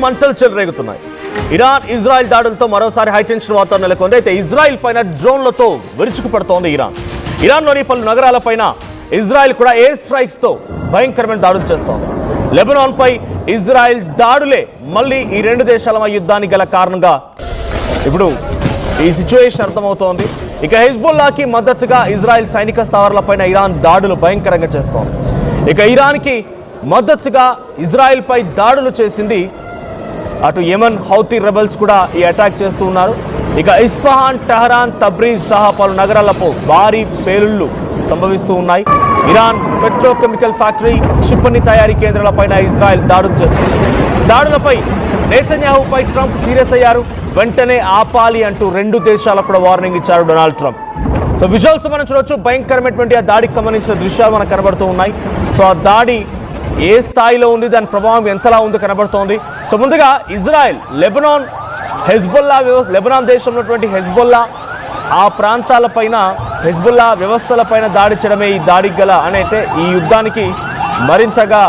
మంటలు చెలరేగుతున్నాయి. Iran Israel దాడులతో మరోసారి హైటెన్షన్ వాతావరణం నెలకొంది. అయితే ఇజ్రాయెల్ పైన డ్రోన్లతో విరుచుకుపడుతోంది ఇరాన్లోని పలు నగరాలపైన ఇజ్రాయెల్ కూడా ఎయిర్ స్ట్రైక్స్ తో భయంకరమైన దాడులు చేస్తోంది. లెబనాన్ పై ఇజ్రాయెల్ దాడులే మళ్ళీ ఈ రెండు దేశాల యుద్ధానికి గల కారణంగా ఇప్పుడు ఈ సిచ్యువేషన్ అర్థమవుతోంది. ఇక హెజ్బుల్లాకి మద్దతుగా ఇజ్రాయెల్ సైనిక స్థావరాలపైన ఇరాన్ దాడులు భయంకరంగా చేస్తోంది. ఇక ఇరాన్కి మద్దతుగా ఇజ్రాయెల్ పై దాడులు చేసింది అటు యెమెన్ హౌతీ రెబల్స్ కూడా ఈ అటాక్ చేస్తూ ఉన్నారు. ఇక ఇస్ఫహాన్, టెహరాన్, తబ్రీజ్ సహా పలు నగరాలపై భారీ పేలుళ్లు సంభవిస్తూ ఉన్నాయి. ఇరాన్ పెట్రోకెమికల్ ఫ్యాక్టరీ, క్షిపణి తయారీ కేంద్రాలపైన ఇజ్రాయెల్ దాడులు చేస్తుంది. దాడులపై నెతన్యాహుపై ట్రంప్ సీరియస్ అయ్యారు. వెంటనే ఆపాలి అంటూ రెండు దేశాలకు కూడా వార్నింగ్ ఇచ్చారు డొనాల్డ్ ట్రంప్. సో విజువల్స్ మనం చూడొచ్చు. భయంకరమైనటువంటి ఆ దాడికి సంబంధించిన దృశ్యాలు మనకు కనబడుతూ ఉన్నాయి. సో ఆ దాడి ఏ స్థాయిలో ఉంది, దాని ప్రభావం ఎంతలా ఉందో కనబడుతోంది. సో ముందుగా ఇజ్రాయెల్ లెబనాన్ హెజ్బుల్లా లెబనాన్ దేశంలో ఉన్నటువంటి హెజ్బుల్లా ఆ ప్రాంతాలపైన హెజ్బుల్లా వ్యవస్థలపైన దాడి చేయడమే ఈ దాడికి గల అంటే ఈ యుద్ధానికి మరింతగా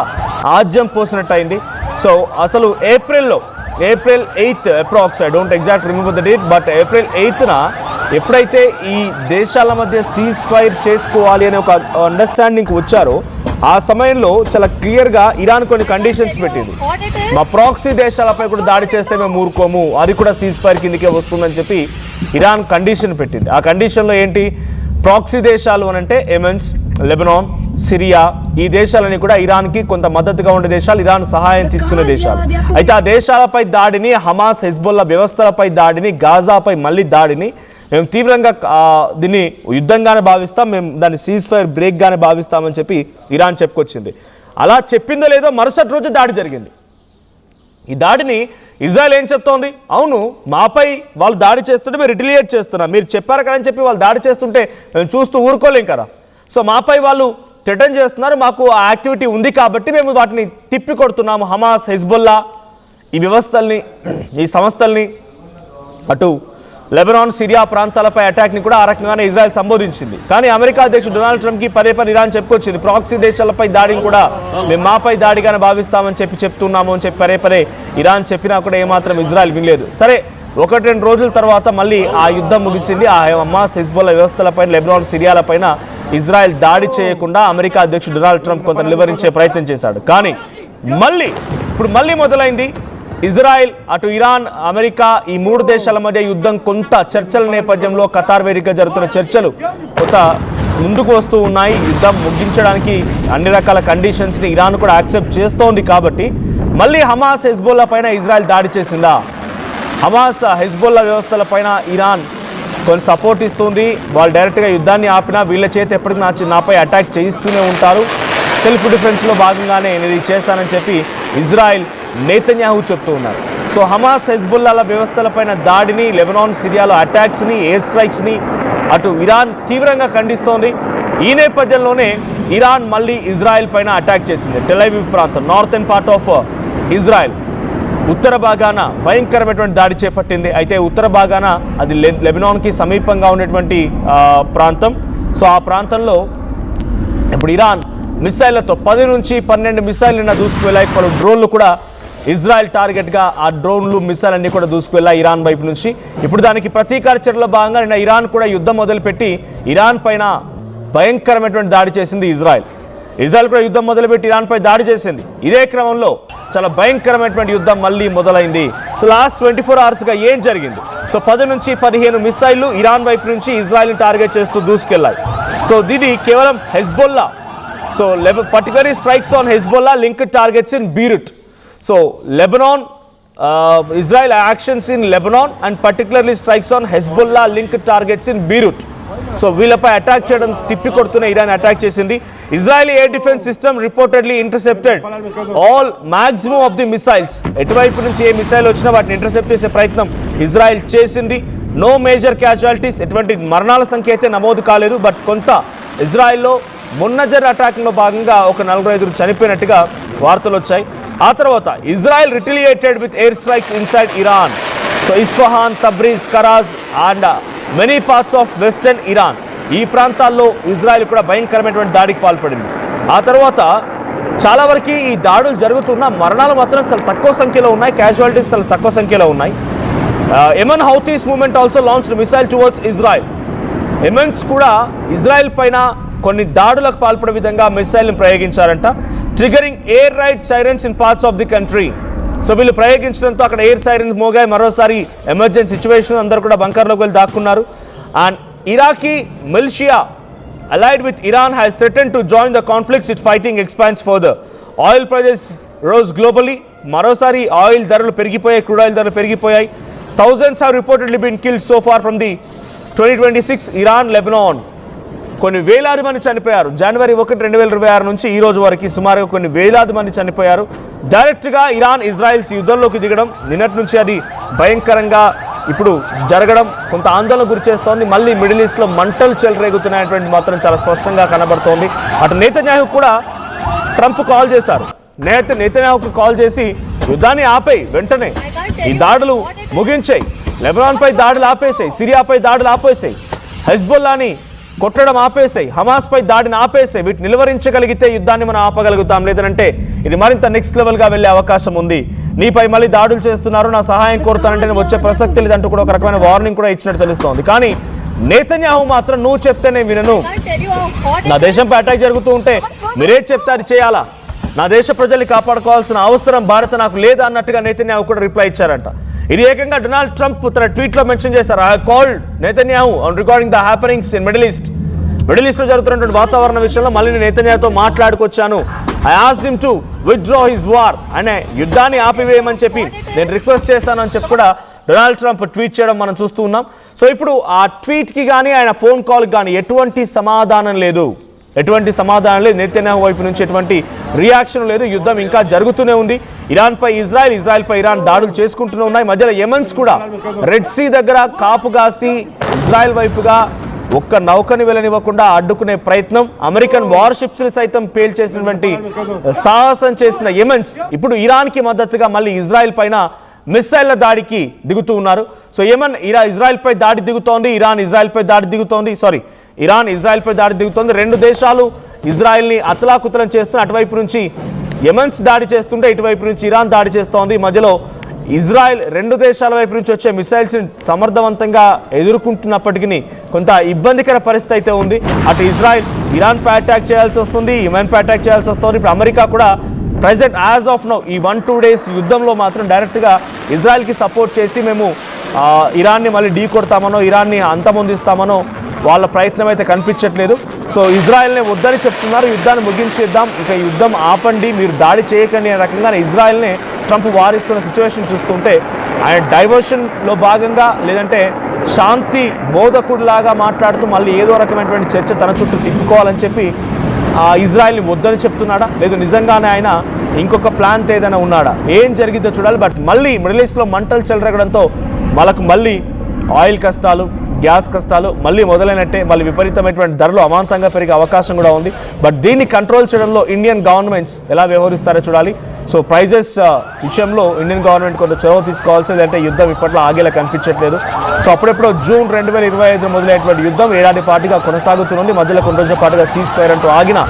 ఆజ్యం పోసినట్టయింది. సో అసలు April 8 approx, I don't exact remember the date, but April 8న ఎప్పుడైతే ఈ దేశాల మధ్య సీజ్ ఫైర్ చేసుకోవాలి అనే ఒక అండర్స్టాండింగ్కి వచ్చారో ఆ సమయంలో చాలా క్లియర్గా ఇరాన్ కొన్ని కండిషన్స్ పెట్టింది. మా ప్రాక్సీ దేశాలపై కూడా దాడి చేస్తే మేము ఊరుకోము, అది కూడా సీజ్ ఫైర్ కిందకే వస్తుందని చెప్పి ఇరాన్ కండిషన్ పెట్టింది. ఆ కండిషన్లో ఏంటి, ప్రాక్సీ దేశాలు అని అంటే యెమెన్, లెబనాన్, సిరియా, ఈ దేశాలని కూడా ఇరాన్కి కొంత మద్దతుగా ఉండే దేశాలు, ఇరాన్ సహాయం తీసుకునే దేశాలు. అయితే ఆ దేశాలపై దాడిని, హమాస్ హెజ్బుల్లా వ్యవస్థలపై దాడిని, గాజాపై మళ్ళీ దాడిని మేము తీవ్రంగా దీన్ని యుద్ధంగానే భావిస్తాం, మేము దాన్ని సీజ్ ఫైర్ బ్రేక్గానే భావిస్తామని చెప్పి ఇరాన్ చెప్పుకొచ్చింది. అలా చెప్పిందో లేదో మరుసటి రోజు దాడి జరిగింది. ఈ దాడిని ఇజ్రాయెల్ ఏం చెప్తోంది, అవును మాపై వాళ్ళు దాడి చేస్తుంటే మేము రిటిలియేట్ చేస్తున్నాం, మీరు చెప్పారు కదా అని చెప్పి వాళ్ళు దాడి చేస్తుంటే మేము చూస్తూ ఊరుకోలేం కదా, సో మాపై వాళ్ళు థ్రెటన్ చేస్తున్నారు, మాకు ఆ యాక్టివిటీ ఉంది కాబట్టి మేము వాటిని తిప్పి కొడుతున్నాము. హమాస్, హెజ్బుల్లా ఈ వ్యవస్థల్ని, ఈ సంస్థల్ని, అటు లెబనాన్, సిరియా ప్రాంతాలపై అటాక్ని కూడా ఆ రకంగానే ఇజ్రాయెల్ సంబోధించింది. కానీ అమెరికా అధ్యక్షుడు డొనాల్డ్ ట్రంప్కి పదే ఇరాన్ చెప్పుకొచ్చింది, ప్రాక్సీ దేశాలపై దాడిని కూడా మేము మాపై దాడిగానే భావిస్తామని చెప్తున్నాము అని చెప్పి పదే ఇరాన్ చెప్పినా కూడా ఏమాత్రం ఇజ్రాయెల్ వినలేదు. సరే, 1-2 రోజుల తర్వాత మళ్ళీ ఆ యుద్ధం ముగిసింది. ఆ హమాస్, హెజ్బుల్లా వ్యవస్థలపైన, లెబనాన్, సిరియాలపైన ఇజ్రాయెల్ దాడి చేయకుండా అమెరికా అధ్యక్షుడు డొనాల్డ్ ట్రంప్ కొంత నిలువరించే ప్రయత్నం చేశాడు. కానీ ఇప్పుడు మళ్ళీ మొదలైంది. ఇజ్రాయెల్, అటు ఇరాన్, అమెరికా ఈ 3 దేశాల మధ్య యుద్ధం కొంత చర్చల నేపథ్యంలో ఖతార్ వేదికగా జరుగుతున్న చర్చలు కొంత ముందుకు వస్తూ ఉన్నాయి. యుద్ధం ముగించడానికి అన్ని రకాల కండిషన్స్ని ఇరాన్ కూడా యాక్సెప్ట్ చేస్తోంది. కాబట్టి మళ్ళీ హమాస్, హెజ్బుల్లా పైన ఇజ్రాయెల్ దాడి చేసిందా? హమాస్, హెజ్బుల్లా వ్యవస్థల పైన ఇరాన్ కొన్ని సపోర్ట్ ఇస్తుంది. వాళ్ళు డైరెక్ట్గా యుద్ధాన్ని ఆపినా వీళ్ళ చేతి ఎప్పటికీ నాపై అటాక్ చేయిస్తూనే ఉంటారు, సెల్ఫ్ డిఫెన్స్లో భాగంగానే నేను ఇది చేస్తానని చెప్పి ఇజ్రాయెల్ నెతన్యాహు చెప్తూ ఉన్నారు. సో హమాస్, హెజ్బుల్లాల వ్యవస్థలపైన దాడిని, లెబనాన్, సిరియాలో అటాక్స్ని, ఎయిర్ స్ట్రైక్స్ని అటు ఇరాన్ తీవ్రంగా ఖండిస్తోంది. ఈ నేపథ్యంలోనే ఇరాన్ మళ్ళీ ఇజ్రాయెల్ పైన అటాక్ చేసింది. టెల్ అవీవ్ ప్రాంతం, నార్థన్ పార్ట్ ఆఫ్ ఇజ్రాయెల్ ఉత్తర భాగాన భయంకరమైనటువంటి దాడి చేపట్టింది. అయితే ఉత్తర భాగాన అది లెబనాన్కి సమీపంగా ఉన్నటువంటి ప్రాంతం. సో ఆ ప్రాంతంలో ఇప్పుడు ఇరాన్ మిసైళ్లతో 10 నుంచి 12 మిసైల్ దూసుకువెళ్ళాయి. పలు డ్రోన్లు కూడా ఇజ్రాయెల్ టార్గెట్గా ఆ డ్రోన్లు, మిసైల్ అన్ని కూడా దూసుకువెళ్ళాయి ఇరాన్ వైపు నుంచి. ఇప్పుడు దానికి ప్రతీకార చర్యలో భాగంగా నిన్న ఇరాన్ కూడా యుద్ధం మొదలుపెట్టి ఇరాన్ పైన భయంకరమైనటువంటి దాడి చేసింది ఇజ్రాయెల్ కూడా యుద్ధం మొదలుపెట్టి ఇరాన్పై దాడి చేసింది. ఇదే క్రమంలో చాలా భయంకరమైనటువంటి యుద్ధం మళ్ళీ మొదలైంది. సో లాస్ట్ 24 అవర్స్గా ఏం జరిగింది? సో 10 నుంచి 15 మిసైళ్లు ఇరాన్ వైపు నుంచి ఇజ్రాయెల్ని టార్గెట్ చేస్తూ దూసుకెళ్లాయి. సో ఇది కేవలం Hezbollah. So particularly strikes on Hezbollah linked targets in Beirut. So Lebanon, Israel actions in Lebanon and particularly strikes on Hezbollah linked targets in Beirut. So వీళ్ళపై attack చేయడం తిప్పి కొడుతున్న ఇరాన్ అటాక్ చేసింది. Israeli air defence system reportedly intercepted all maximum of the missiles. ఎటువైపు నుంచి ఏ missile వచ్చినా వాటిని intercept చేసే ప్రయత్నం ఇజ్రాయెల్ చేసింది. నో మేజర్ క్యాజువాలిటీస్, ఎటువంటి మరణాల సంఖ్య అయితే నమోదు కాలేదు. బట్ కొంత ఇజ్రాయెల్లో మొన్న జరిగిన అటాక్లో భాగంగా ఒక 45 చనిపోయినట్టుగా వార్తలు వచ్చాయి. ఆ తర్వాత Israel retaliated with air strikes inside Iran. So Isfahan, Tabriz, Karaj and many parts of western Iran, ఈ ప్రాంతాల్లో ఇజ్రాయెల్ కూడా భయంకరమైనటువంటి దాడికి పాల్పడింది. ఆ తర్వాత చాలా వరకు ఈ దాడులు జరుగుతున్న మరణాలు మాత్రం చాలా తక్కువ సంఖ్యలో ఉన్నాయి, క్యాజువాలిటీస్ చాలా తక్కువ సంఖ్యలో ఉన్నాయి. Yemen Houthis movement also launched missile towards Israel. Yemens కూడా ఇజ్రాయెల్ పైన కొన్ని దాడులకు పాల్పడే విధంగా మిసైల్ని ప్రయోగించారంట. Triggering air raid sirens in parts of the country. So వీళ్ళు ప్రయోగించడంతో అక్కడ ఎయిర్ సైరన్స్ మోగాయి. మరోసారి ఎమర్జెన్సీ సిచ్యువేషన్, అందరూ కూడా బంకర్లోకి వెళ్ళి దాక్కున్నారు. And Iraqi militia allied with Iran has threatened to join the conflicts if fighting expands further. Oil prices rose globally. మరోసారి ఆయిల్ ధరలు పెరిగిపోయాయి, క్రూడ్ ఆయిల్ ధరలు పెరిగిపోయాయి. Thousands have reportedly been killed so far from the 2026 Iran-Lebanon. కొన్ని వేలాది మంది చనిపోయారు. జనవరి 1, 2026 నుంచి ఈ రోజు వరకు సుమారుగా కొన్ని వేలాది మంది చనిపోయారు. డైరెక్ట్గా ఇరాన్ ఇజ్రాయెల్స్ యుద్ధంలోకి దిగడం, నిన్నటి నుంచి అది భయంకరంగా ఇప్పుడు జరగడం కొంత ఆందోళన గురి చేస్తోంది. మళ్ళీ మిడిల్ ఈస్ట్లో మంటలు చెలరేగుతున్నాయటువంటి మాత్రం చాలా స్పష్టంగా కనబడుతోంది. అటు నేతన్యాహు కూడా ట్రంప్ కాల్ చేశారు. నేతన్యాహుకు కాల్ చేసి యుద్ధాన్ని ఆపేయి, వెంటనే ఈ దాడులు ముగించాయి, లెబనాన్పై దాడులు ఆపేసాయి, సిరియాపై దాడులు ఆపేసాయి, హెజ్బుల్లాని కొట్టడం ఆపేసాయి, హమాస్పై దాడిని ఆపేసాయి. వీటిని నిలువరించగలిగితే యుద్ధాన్ని మనం ఆపగలుగుతాం, లేదంటే ఇది మరింత నెక్స్ట్ లెవెల్గా వెళ్ళే అవకాశం ఉంది. నీపై మళ్ళీ దాడులు చేస్తున్నారు, నా సహాయం కోరుతానంటే నేను వచ్చే ప్రసక్తి లేదంటూ కూడా ఒక రకమైన వార్నింగ్ కూడా ఇచ్చినట్టు తెలుస్తోంది. కానీ నేతన్యాహు మాత్రం నువ్వు చెప్తే నేను వినను, నా దేశంపై అటాక్ జరుగుతూ ఉంటే మీరేం చెప్తే అది చేయాలా, నా దేశ ప్రజల్ని కాపాడుకోవాల్సిన అవసరం భారత నాకు లేదా అన్నట్టుగా నేతన్యాహు కూడా రిప్లై ఇచ్చారంట. ఇది ఏకంగా డొనాల్డ్ ట్రంప్ తన ట్వీట్లో మెన్షన్ చేశారు. I called Netanyahu on regarding the happenings in middle ఈస్ట్లో జరుగుతున్నటువంటి వాతావరణ విషయంలో మళ్ళీ నేను నేతన్యాహుతో మాట్లాడుకొచ్చాను. I asked him to withdraw his war, అనే యుద్ధాన్ని ఆపివేయమని చెప్పి నేను రిక్వెస్ట్ చేశాను అని చెప్పి కూడా డొనాల్డ్ ట్రంప్ ట్వీట్ చేయడం మనం చూస్తూ ఉన్నాం. సో ఇప్పుడు ఆ ట్వీట్కి కానీ ఆయన ఫోన్ కాల్కి కానీ ఎటువంటి సమాధానం లేదు. నెతన్యాహు వైపు నుంచి ఎటువంటి రియాక్షన్ లేదు. యుద్ధం ఇంకా జరుగుతూనే ఉంది. ఇరాన్పై ఇజ్రాయెల్పై ఇరాన్ దాడులు చేసుకుంటూనే ఉన్నాయి. మధ్యలో యెమెన్స్ కూడా రెడ్ సీ దగ్గర కాపు కాసి ఇజ్రాయెల్ వైపుగా ఒక్క నౌకని వెళ్ళనివ్వకుండా అడ్డుకునే ప్రయత్నం, అమెరికన్ వార్షిప్స్ని సైతం పేల్చేసినటువంటి సాహసం చేసిన యెమెన్స్ ఇప్పుడు ఇరాన్కి మద్దతుగా మళ్ళీ ఇజ్రాయెల్ పైన మిసైళ్ల దాడికి దిగుతూ ఉన్నారు. సో ఇజ్రాయెల్పై దాడి దిగుతోంది, ఇరాన్ ఇజ్రాయెల్పై దాడి దిగుతోంది. రెండు దేశాలు ఇజ్రాయెల్ని అతలాకుతలం చేస్తున్న, అటువైపు నుంచి యెమెన్స్ దాడి చేస్తుంటే ఇటువైపు నుంచి ఇరాన్ దాడి చేస్తోంది. మధ్యలో ఇజ్రాయెల్ రెండు దేశాల వైపు నుంచి వచ్చే మిసైల్స్ని సమర్థవంతంగా ఎదుర్కొంటున్నప్పటికీ కొంత ఇబ్బందికర పరిస్థితి అయితే ఉంది. అటు ఇజ్రాయెల్ ఇరాన్పై అటాక్ చేయాల్సి వస్తుంది, యెమెన్పై అటాక్ చేయాల్సి వస్తుంది. ఇప్పుడు అమెరికా కూడా ప్రెజెంట్ యాజ్ ఆఫ్ నౌ ఈ 1-2 డేస్ యుద్ధంలో మాత్రం డైరెక్ట్గా ఇజ్రాయెల్కి సపోర్ట్ చేసి మేము ఇరాన్ని మళ్ళీ ఢీ కొడతామనో, ఇరాన్ని అంతమొందిస్తామనో వాళ్ళ ప్రయత్నం అయితే కనిపించట్లేదు. సో ఇజ్రాయెల్ని వద్దని చెప్తున్నారు, యుద్ధాన్ని ముగించేద్దాం, ఇక యుద్ధం ఆపండి, మీరు దాడి చేయకండి అనే రకంగా ఇజ్రాయెల్ని ట్రంప్ వారిస్తున్న సిచ్యువేషన్ చూస్తుంటే ఆయన డైవర్షన్లో భాగంగా లేదంటే శాంతి బోధకుడిలాగా మాట్లాడుతూ మళ్ళీ ఏదో రకమైనటువంటి చర్చ తన చుట్టూ తిప్పుకోవాలని చెప్పి ఇజ్రాయెల్ని వద్దని చెప్తున్నాడా, లేదు నిజంగానే ఆయన ఇంకొక ప్లాన్ ఏదైనా ఉన్నాడా, ఏం జరిగిద్దో చూడాలి. బట్ మళ్ళీ మిడిల్ ఈస్ట్లో మంటలు చెలరగడంతో మనకు మళ్ళీ ఆయిల్ కష్టాలు, గ్యాస్ కష్టాలు మళ్ళీ మొదలైనట్టే. మళ్ళీ విపరీతమైనటువంటి ధరలు అమాంతంగా పెరిగే అవకాశం కూడా ఉంది. బట్ దీన్ని కంట్రోల్ చేయడంలో ఇండియన్ గవర్నమెంట్స్ ఎలా వ్యవహరిస్తారో చూడాలి. సో ప్రైజెస్ విషయంలో ఇండియన్ గవర్నమెంట్ కొంత చొరవ తీసుకోవాల్సింది, అంటే యుద్ధం ఇప్పట్లో ఆగేలా కనిపించట్లేదు. సో అప్పుడెప్పుడో జూన్ 2025 మొదలైనటువంటి యుద్ధం ఏడాది పాటుగా కొనసాగుతుంది. మధ్యలో కొన్ని రోజుల పాటుగా సీజ్ ఫైర్ అంటూ ఆగిన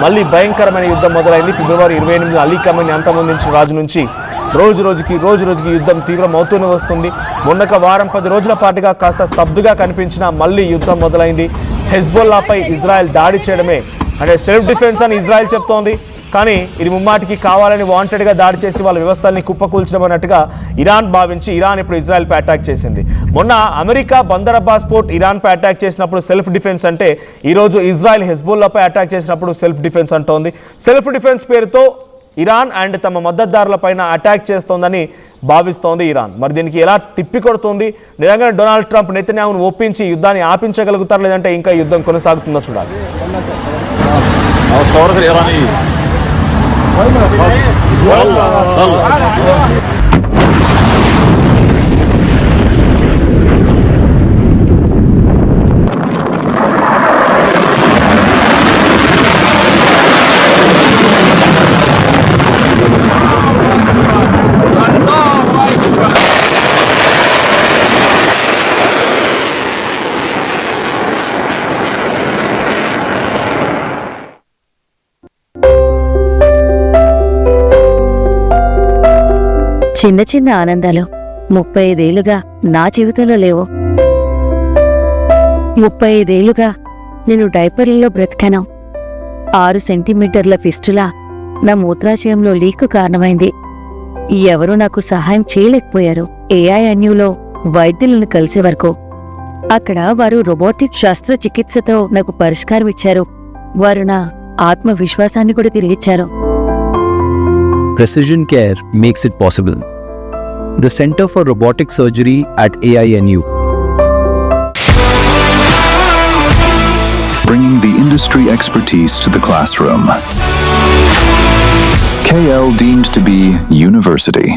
మళ్ళీ భయంకరమైన యుద్ధం మొదలైంది. ఫిబ్రవరి 28 అలీ ఖమేనీ అంతమొందించిన రోజు నుంచి రోజు రోజుకి యుద్ధం తీవ్రమవుతూనే వస్తుంది. మొన్నక వారం 10 రోజుల పాటుగా కాస్త స్తబ్దుగా కనిపించిన మళ్ళీ యుద్ధం మొదలైంది. హెజ్బుల్లాపై ఇజ్రాయెల్ దాడి చేయడమే అంటే సెల్ఫ్ డిఫెన్స్ అని ఇజ్రాయెల్ చెప్తోంది. కానీ ఇది ముమ్మాటికి కావాలని వాంటెడ్గా దాడి చేసి వాళ్ళ వ్యవస్థల్ని కుప్పకూల్చడం అన్నట్టుగా ఇరాన్ భావించి ఇరాన్ ఇప్పుడు ఇజ్రాయెల్పై అటాక్ చేసింది. మొన్న అమెరికా బందర్ అబ్బాస్ పోర్ట్ ఇరాన్పై అటాక్ చేసినప్పుడు సెల్ఫ్ డిఫెన్స్ అంటే, ఈరోజు ఇజ్రాయెల్ హెజ్బుల్లాపై అటాక్ చేసినప్పుడు సెల్ఫ్ డిఫెన్స్ అంటోంది. సెల్ఫ్ డిఫెన్స్ పేరుతో ఇరాన్ అండ్ తమ మద్దతుదారులపైన అటాక్ చేస్తోందని భావిస్తోంది ఇరాన్. మరి దీనికి ఎలా తిప్పికొడుతుంది? నిజంగా డొనాల్డ్ ట్రంప్ నెతన్యాహును ఒప్పించి యుద్ధాన్ని ఆపించగలుగుతారు, లేదంటే ఇంకా యుద్ధం కొనసాగుతుందో చూడాలి. చిన్న చిన్న ఆనందాలు 35 ఏళ్లుగా నా జీవితంలో లేవు. 35 ఏళ్లుగా నేను డైపర్లలో బ్రతికాను. 6 సెంటీమీటర్ల ఫిస్టులా నా మూత్రాశయంలో లీకు కారణమైంది. ఎవరూ నాకు సహాయం చేయలేకపోయారు. AINUలో వైద్యులను కలిసే వరకు. అక్కడ వారు రోబోటిక్ శస్త్రచికిత్సతో నాకు పరిష్కారం ఇచ్చారు. వారు నా ఆత్మవిశ్వాసాన్ని కూడా తిరిగిచ్చారు. Precision Care makes it possible. The Center for Robotic Surgery at AINU. Bringing the industry expertise to the classroom. KL deemed to be university.